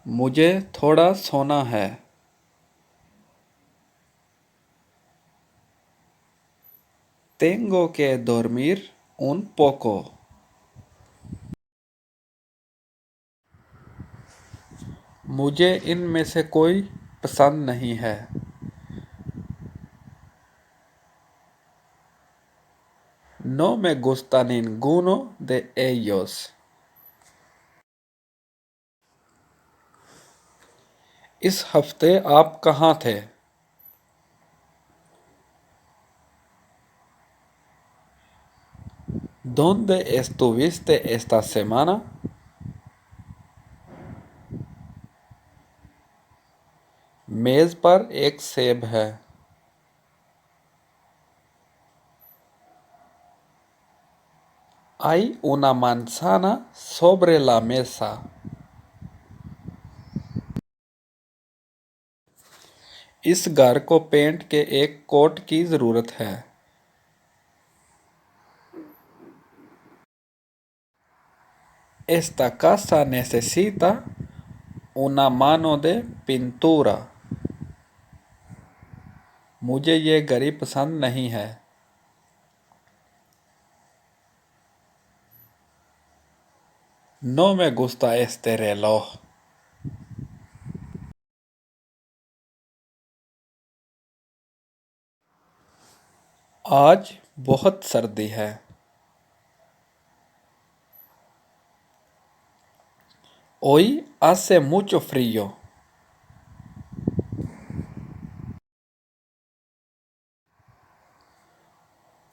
मुझे थोड़ा सोना है। Tengo que dormir un poco. मुझे इनमें से कोई पसंद नहीं है। No me gusta ninguno de ellos. इस हफ्ते आप कहाँ थे? ¿Dónde estuviste esta semana? मेज पर एक सेब है। Hay una manzana sobre la mesa. इस घर को पेंट के एक कोट की ज़रूरत है। Esta casa necesita una mano de pintura. मुझे ये घड़ी पसंद नहीं है। No me gusta este reloj. आज बहुत सर्दी है। Hoy hace mucho frío.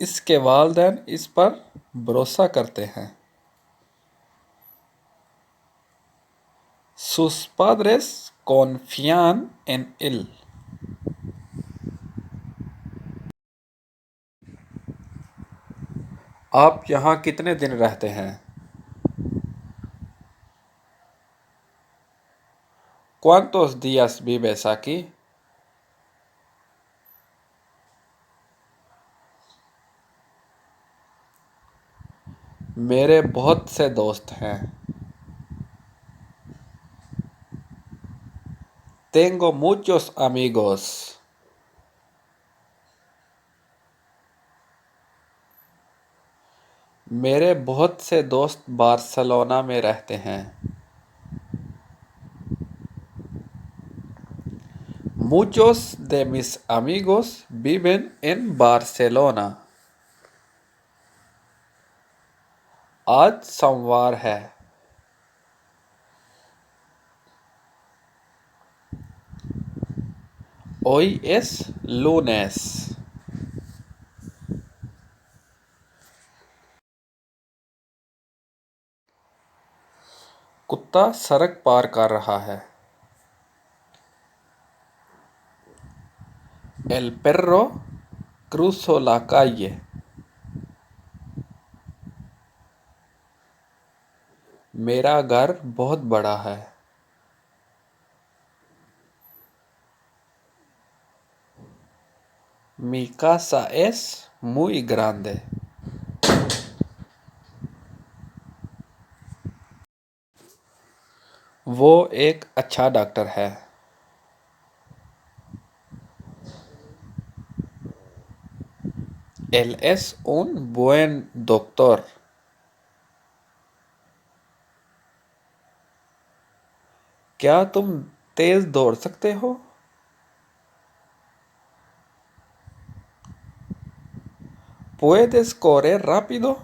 इसके वालिदैन इस पर भरोसा करते हैं। Sus padres confían en él. आप यहाँ कितने दिन रहते हैं? ¿Cuántos días vives aquí? मेरे बहुत से दोस्त हैं। Tengo muchos amigos. मेरे बहुत से दोस्त बार्सिलोना में रहते हैं। Muchos de mis amigos viven en Barcelona. आज सोमवार है। Hoy es lunes. कुत्ता सड़क पार कर रहा है। El perro cruzó la calle. मेरा घर बहुत बड़ा है। Mi casa es muy grande. वो एक अच्छा डॉक्टर है। Él es un buen doctor. क्या तुम तेज दौड़ सकते हो? ¿Puedes correr rápido?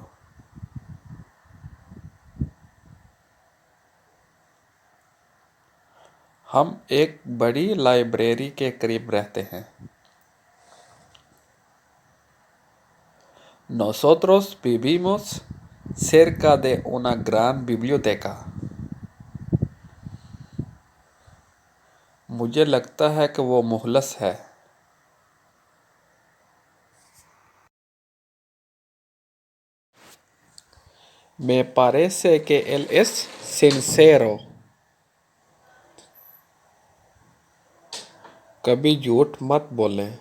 हम एक बड़ी लाइब्रेरी के करीब रहते हैं। Nosotros vivimos cerca de una gran biblioteca. मुझे लगता है कि वो मुखलस है। Me parece que él es sincero. कभी झूठ मत बोलें।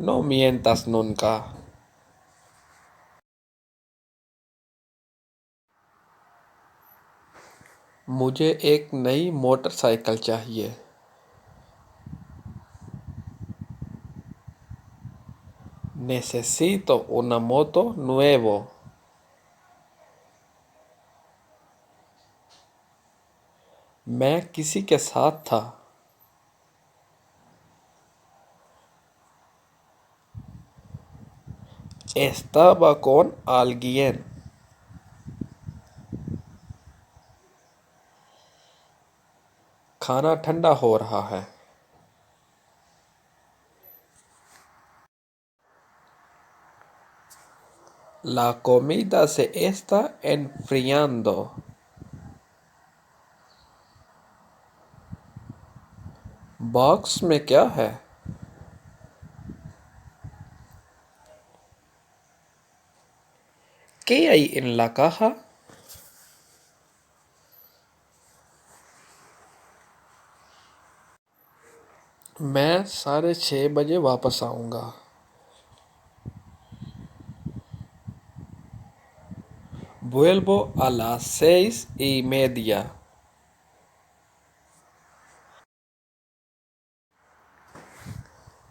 No mientas nunca. मुझे एक नई मोटरसाइकिल चाहिए। Necesito una moto nuevo। मैं किसी के साथ था। Estaba con alguien। खाना ठंडा हो रहा है। La comida se está enfriando। Box में क्या है? ¿Qué hay en la caja? मैं 6:30 वापस आऊँगा। Vuelvo a las 6:30।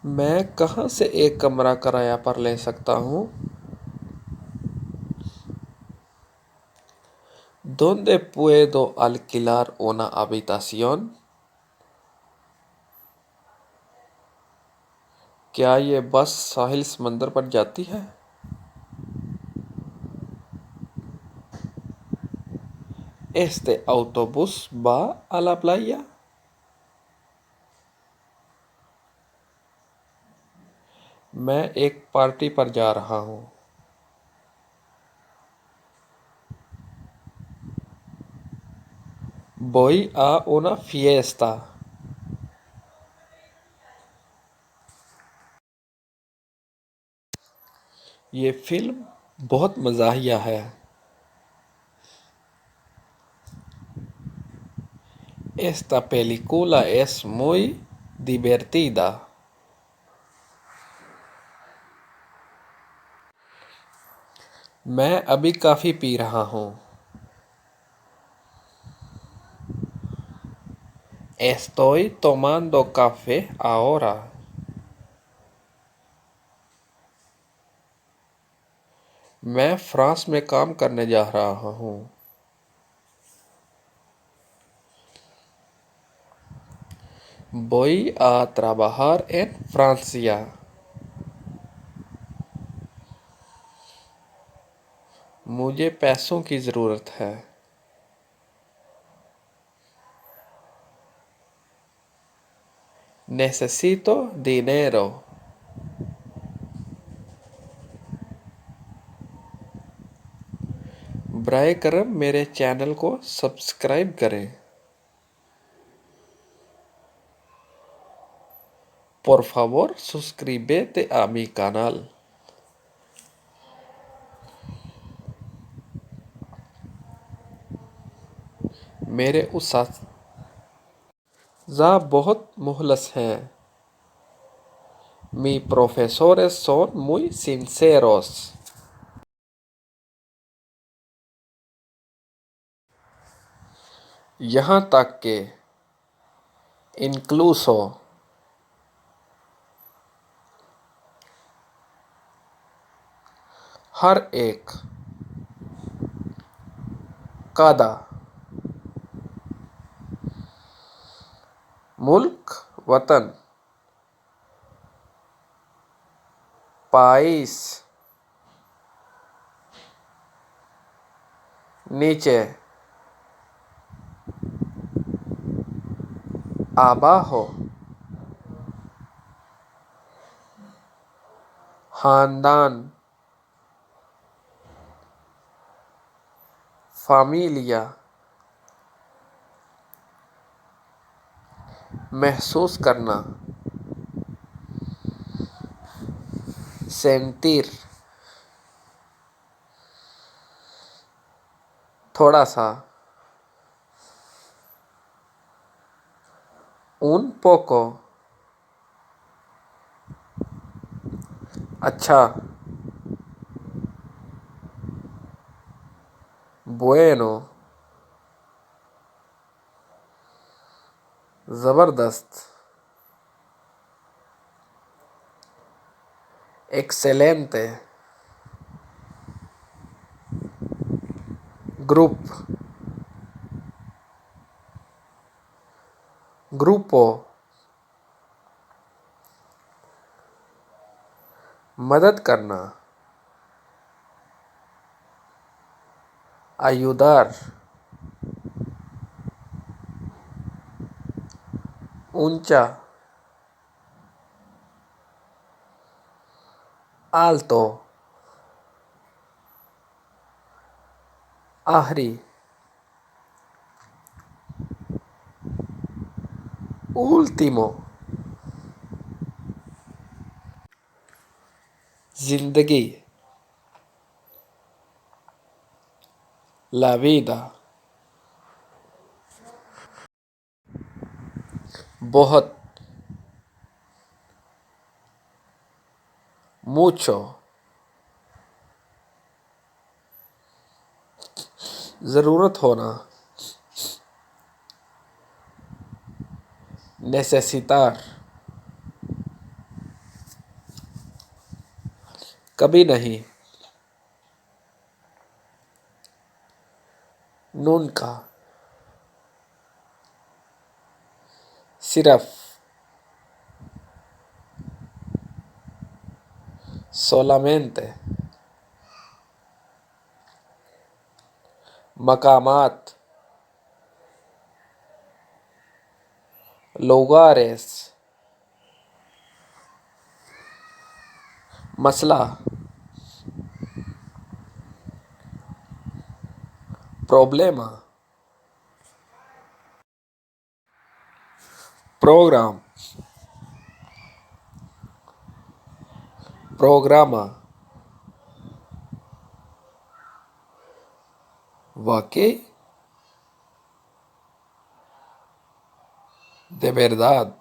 मैं कहाँ से एक कमरा किराया पर ले सकता हूँ? ¿Dónde puedo alquilar una habitación? क्या ये बस साहिल समंदर पर जाती है? ¿Este autobús va a la playa? मैं एक पार्टी पर जा रहा हूँ। Voy a una fiesta। ये फिल्म बहुत मज़ाहिया है। Esta película es muy divertida। मैं अभी कॉफ़ी पी रहा हूँ। Estoy tomando café ahora। मैं फ्रांस में काम करने जा रहा हूँ। Voy a trabajar en Francia। मुझे पैसों की ज़रूरत है। Necesito dinero। बराए करम मेरे चैनल को सब्सक्राइब करें। Por favor, suscríbete a mi canal। मेरे उस्ताद बहुत मुखलस हैं। Mi profesores son muy sinceros। यहाँ तक कि incluso हर एक cada मुल्क वतन país नीचे abajo खानदान familia महसूस करना sentir थोड़ा सा un poco अच्छा bueno ज़बरदस्त, excelente, ग्रुप, grupo, मदद करना, ayudar, ऊंचा, alto, आखिरी, último, जिंदगी, la vida, बहुत, mucho, ज़रूरत होना, necesitar, कभी नहीं, nunca, सिर्फ, solamente, मकामात, lugares, मसला, problema, program, programa, वाकई, de verdad,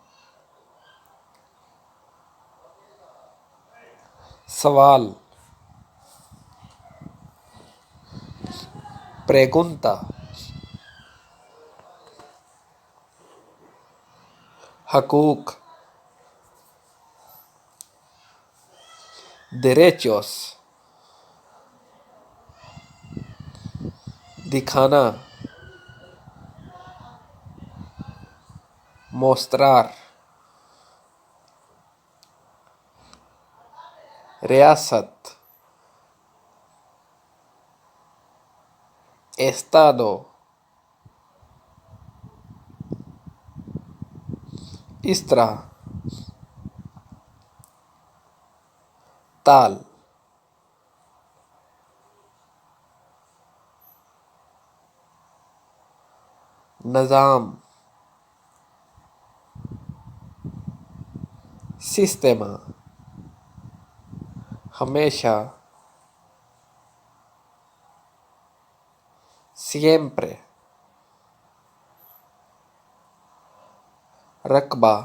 सवाल, pregunta, हकूक, derechos, दिखाना, mostrar, रियासत, estado, इस तरह, ताल, निज़ाम, sistema, हमेशा, siempre, रकबा,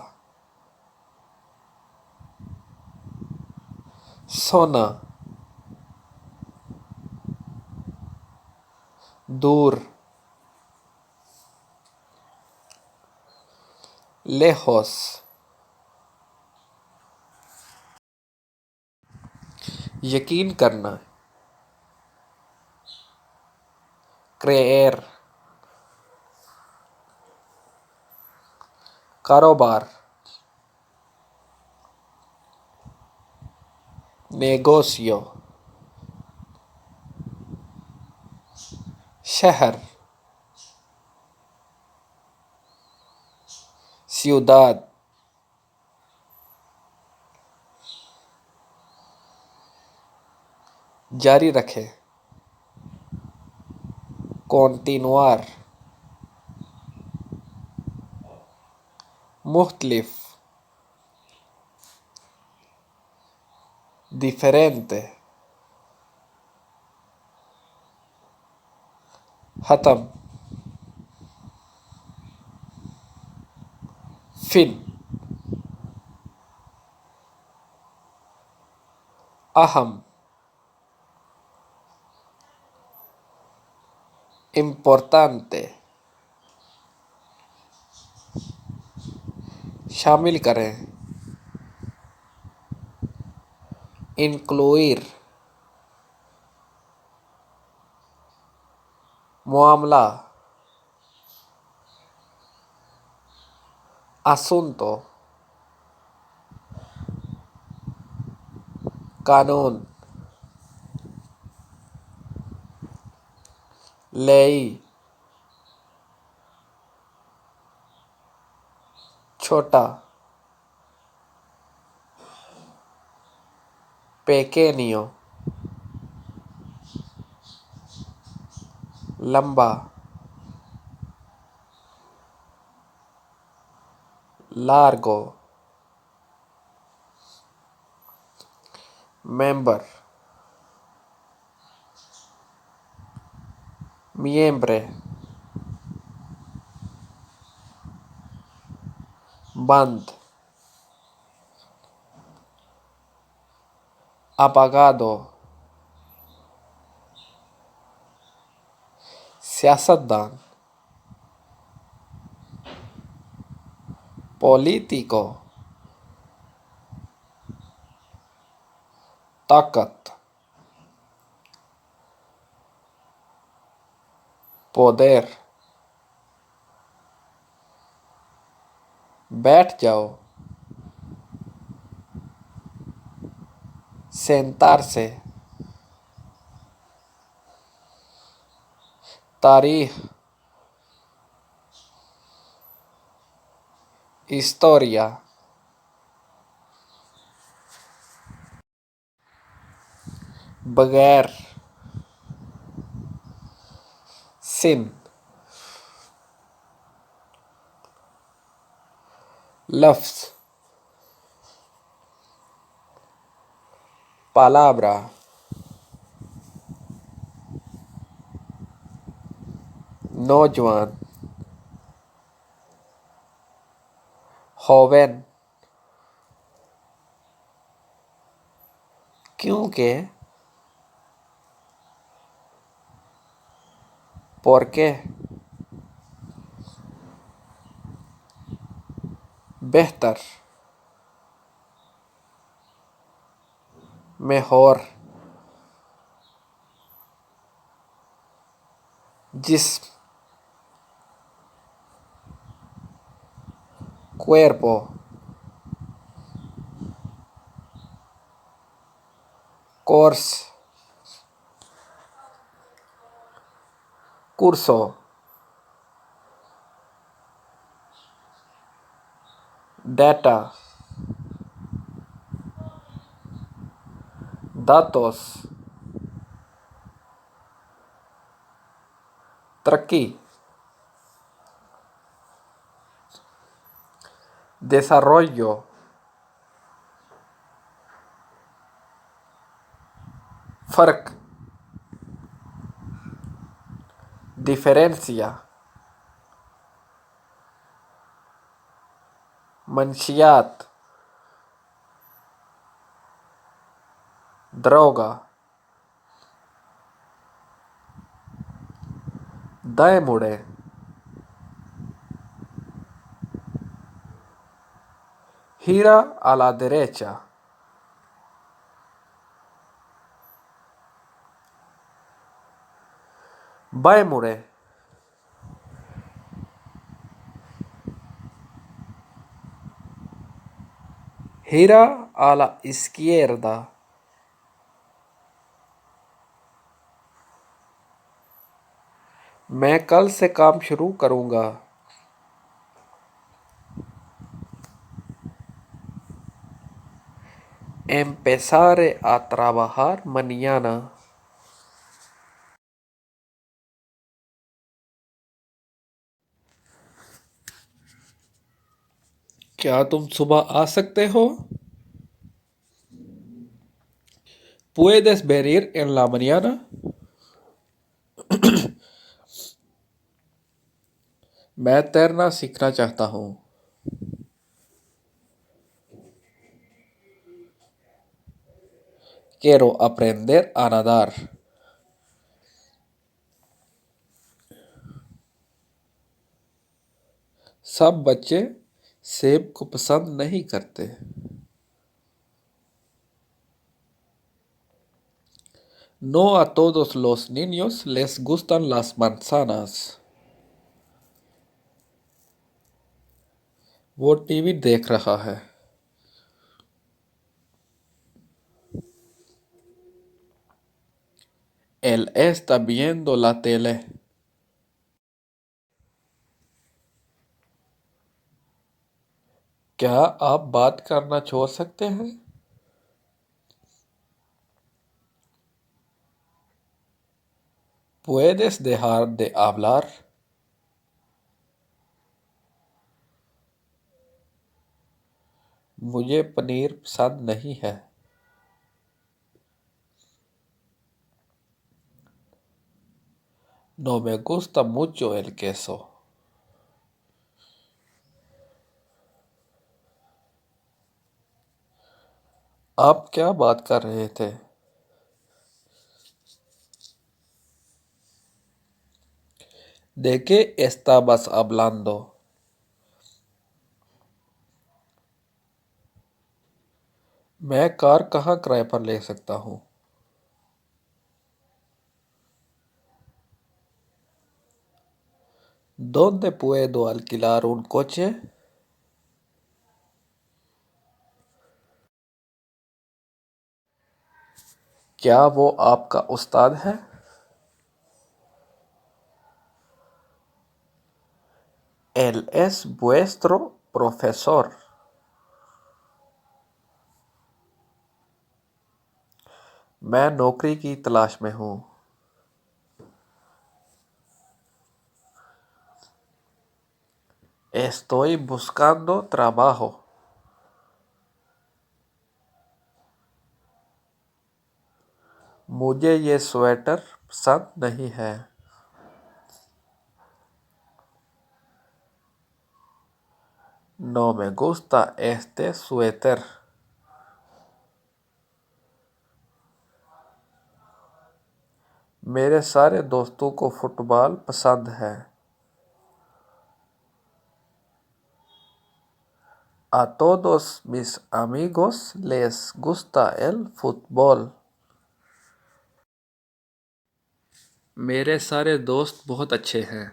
सोना, दूर, lejos, यकीन करना, creer, कारोबार, negocio, शहर, ciudad, जारी रखें, continuar, मुख्तलिफ, diferente, ख़त्म, fin, अहम, importante, शामिल करें। incluir मामला, asunto, कानून, ley, छोटा, pequeño, लंबा, largo, member, miembro, band, apagado, सियासतदान, político, ताकत, poder, बैठ जाओ, sentarse, तारीख, historia, बगैर, sin, लफ्ज, palabra, नौजवान, joven, क्योंकि, porque, बेहतर, mejor, जिस्म, cuerpo, course, curso, data, datos, तरक्की, desarrollo, फर्क, diferencia, मंशियात, droga, दाएं मुड़े, gira a la derecha, बाएं मुड़े, gira a la izquierda, मैं कल से काम शुरू करूँगा, empezaré a trabajar mañana, क्या तुम सुबह आ सकते हो? ¿Puedes venir en la mañana? मैं तैरना सीखना चाहता हूँ। Quiero aprender a nadar. सब बच्चे सेब को पसंद नहीं करते। No a todos los niños les gustan las manzanas. वो टीवी देख रहा है। Él está viendo la tele. क्या आप बात करना छोड़ सकते हैं? ¿Puedes dejar de hablar? मुझे पनीर पसंद नहीं है। No me gusta mucho el queso. आप क्या बात कर रहे थे? ¿De qué estabas hablando? मैं कार कहाँ किराए पर ले सकता हूँ? ¿Dónde puedo alquilar un coche? क्या वो आपका उस्ताद है? Él es vuestro profesor. मैं नौकरी की तलाश में हूँ। Estoy buscando trabajo. मुझे ये स्वेटर पसंद नहीं है। No me gusta este suéter. मेरे सारे दोस्तों को फुटबॉल पसंद है। A todos mis amigos les gusta el fútbol. मेरे सारे दोस्त बहुत अच्छे हैं।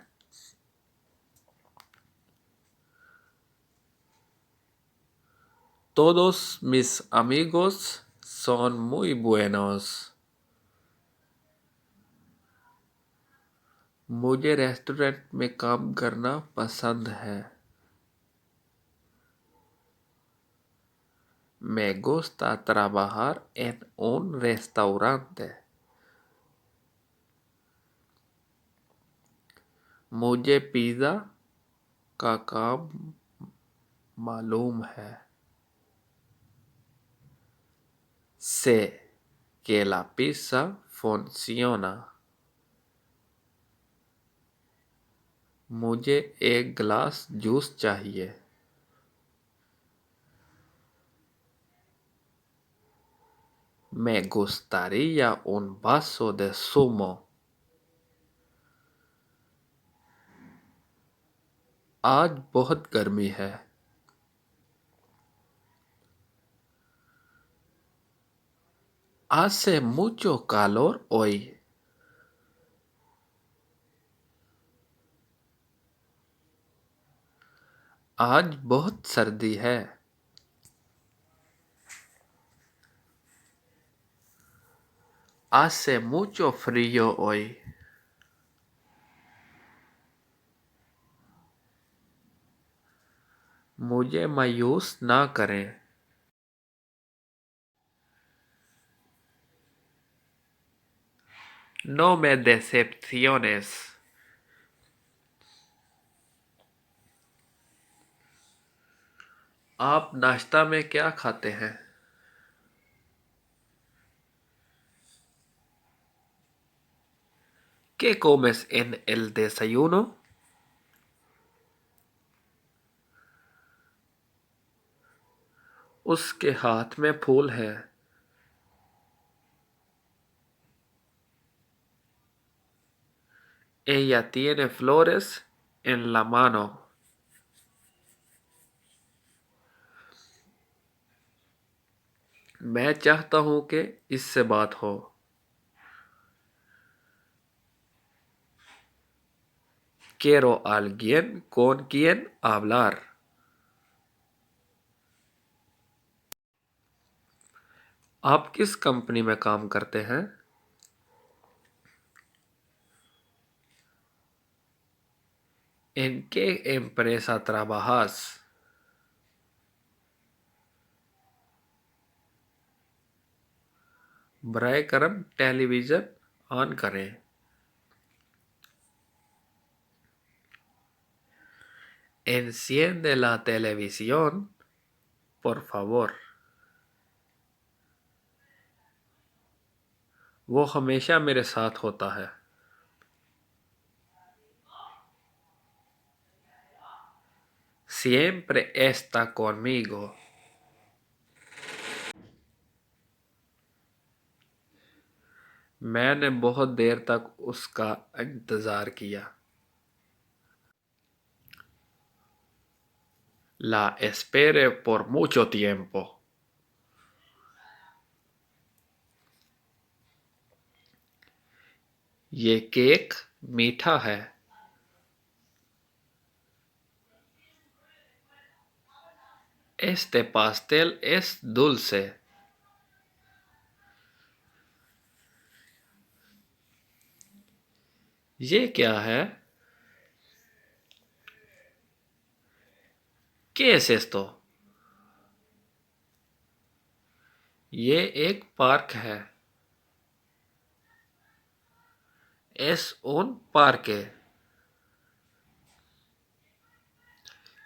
Todos mis amigos son muy buenos. मुझे रेस्टोरेंट में काम करना पसंद है। Me gusta trabajar en un restaurante. मुझे पिज़्ज़ा का काम मालूम है। Sé que la pizza funciona. मुझे एक गिलास जूस चाहिए। Me gustaría un vaso de zumo. आज बहुत गर्मी है। Hace mucho calor hoy. आज बहुत सर्दी है। Hace mucho frío hoy. मुझे मायूस ना करें। No me decepciones. आप नाश्ता में क्या खाते हैं? ¿Qué comes en el desayuno? उसके हाथ में फूल है। Ella tiene flores en la mano. मैं चाहता हूँ कि इससे बात हो। Quiero alguien con quien hablar. आप किस कंपनी में काम करते हैं? ¿En qué empresa trabajas? बराए करम टेलीविज़न ऑन करें। Enciende la televisión, por favor. वो हमेशा मेरे साथ होता है। Siempre está conmigo. मैंने बहुत देर तक उसका इंतज़ार किया। La esperé por mucho tiempo. ये केक मीठा है। Este pastel es dulce. ये क्या है? ¿Qué es esto? ये एक पार्क है। Es un parque.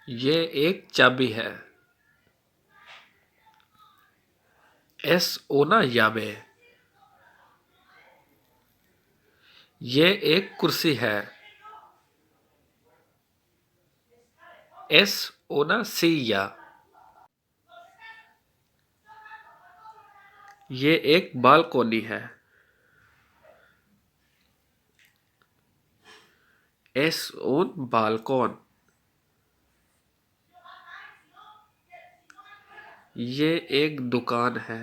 ये एक चाबी है। Es una llave. ये एक कुर्सी है। Es una silla. ये एक बालकोनी है। Es un balcón. ये एक दुकान है।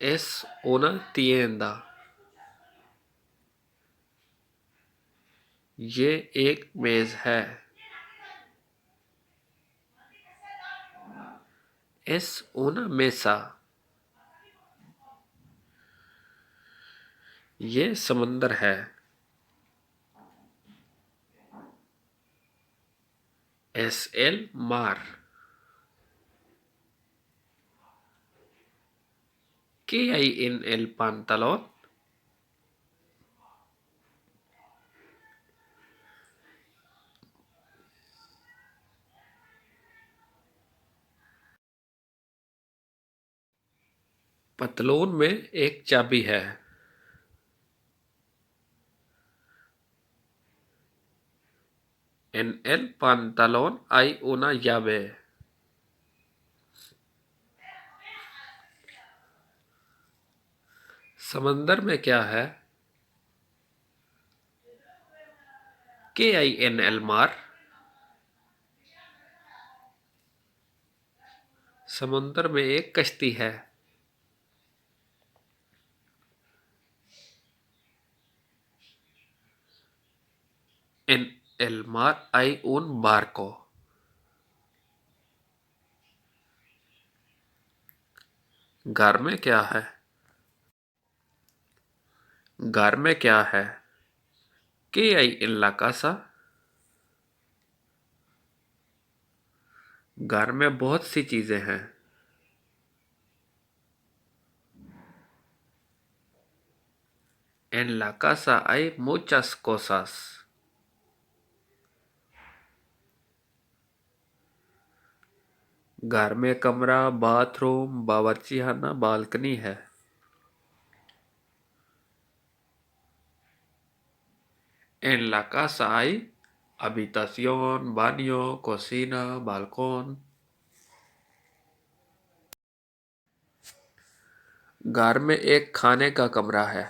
Es una tienda. ये एक मेज है। Es una mesa. ये समंदर है। Es el mar. ¿Qué hay en el pantalón? पतलून में एक चाबी है। En el pantalón hay una llave. समंदर में क्या है? ¿Qué hay en el mar? समुंदर में एक कश्ती है। En el mar hay un barco. घर में क्या है? घर में क्या है? ¿Qué hay en la casa? घर में बहुत सी चीजें हैं। En la casa hay muchas cosas. घर में कमरा, बाथरूम, बावर्चीखाना, बालकनी है। En la casa hay habitación, baño, cocina, balcón. घर में एक खाने का कमरा है।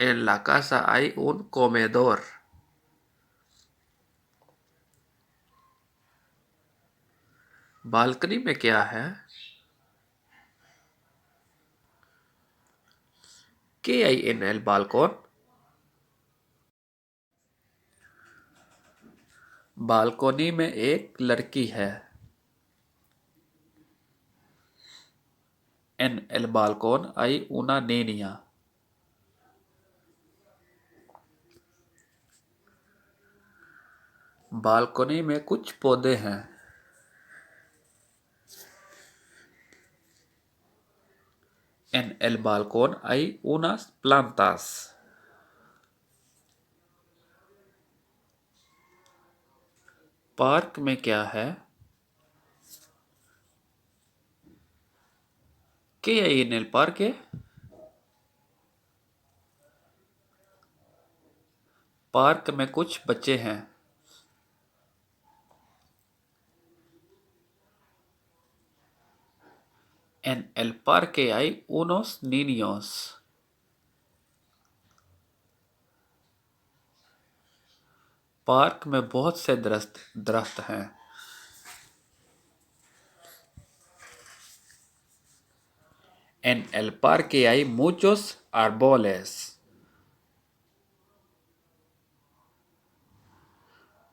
En la casa hay un comedor. Balcony में क्या है? KINL बालकोन। बालकोनी में एक लड़की है। NL balcón hay una niña। Balcony में कुछ पौधे हैं। En el balcón hay unas plantas। Park में क्या है? ¿Qué hay en el parque? Park में कुछ बच्चे हैं। En el parque hay unos niños। Park में बहुत से दरख्त हैं। En el parque hay muchos árboles।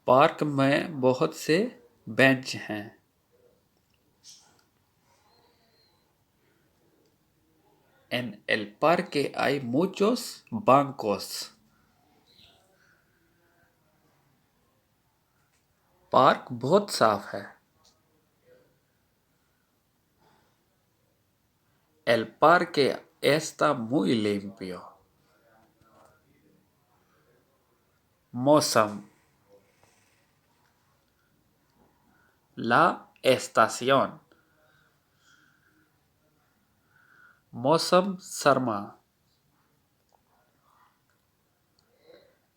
Park में बहुत से बेंच हैं। En el parque hay muchos bancos। Park बहुत साफ है। El parque está muy limpio। मौसम। La estación। मौसम सर्मा।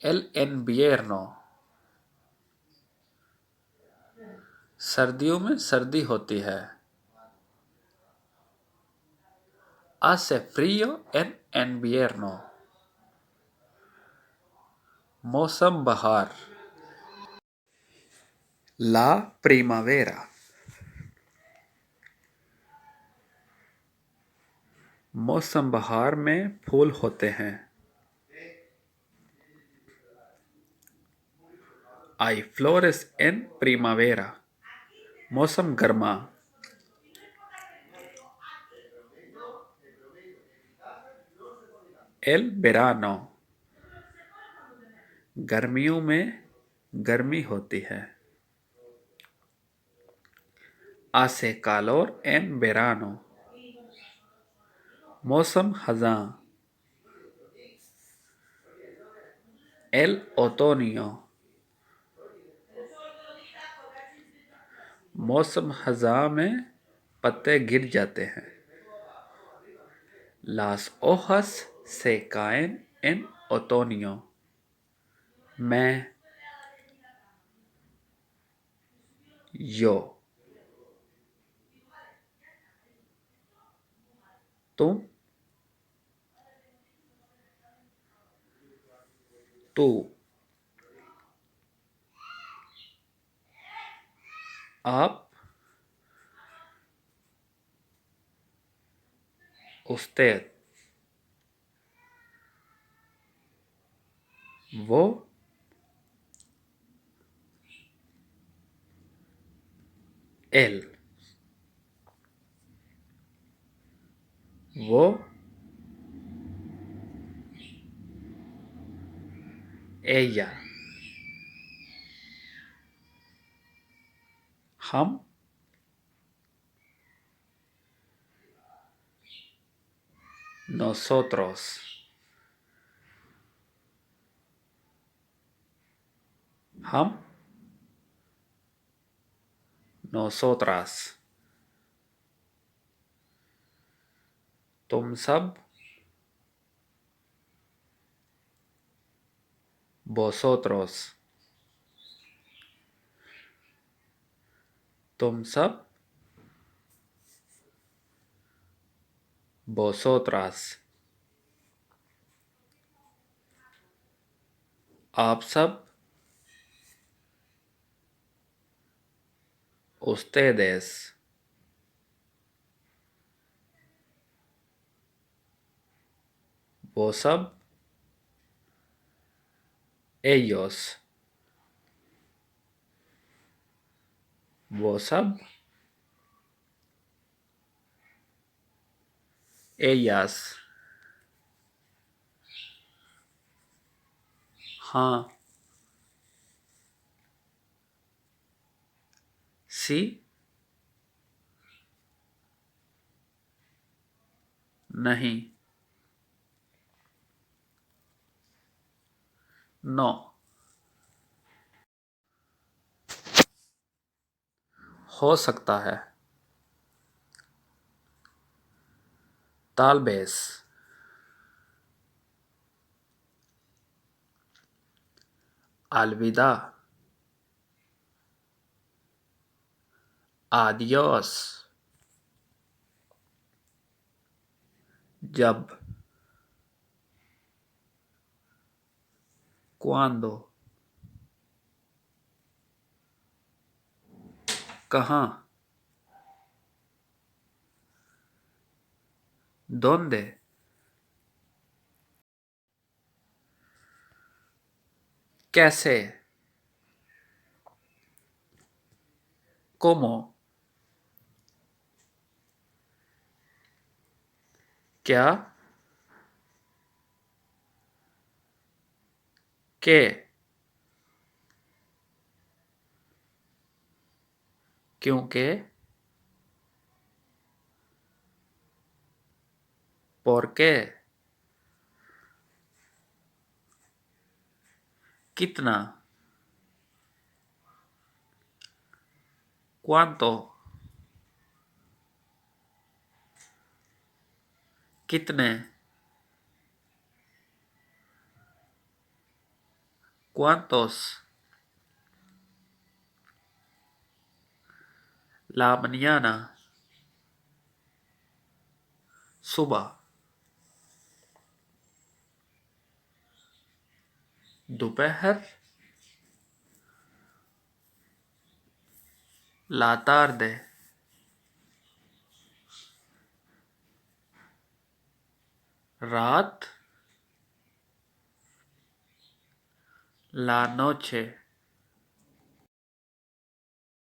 El invierno। सर्दियों में सर्दी होती है। Hace frío en invierno। मौसम बहार। La primavera। मौसम बहार में फूल होते हैं। Hay flores en primavera। मौसम गर्मा। El verano। गर्मियों में गर्मी होती है। Hace calor en verano। मौसम खज़ां। El otoño। मौसम खज़ां में पत्ते गिर जाते हैं। Las hojas se caen en otoño। मैं, yo। तुम, tú। आप, usted। वो, él। वो, ella। हम, nosotros। हम, nosotras। तुम सब, vosotros। तुम सब, vosotras। आप सब, ustedes, वो सब, ellos, वो सब, ellas, हाँ, sí, नहीं, no, हो सकता है, tal vez, अलविदा, adiós, जब, cuando, कहाँ, dónde, कैसे, cómo, क्या, qué, क्योंकि, por qué, कितना, cuánto, कितने, cuántos, la mañana, सुबह, दोपहर, la tarde, रात, la noche,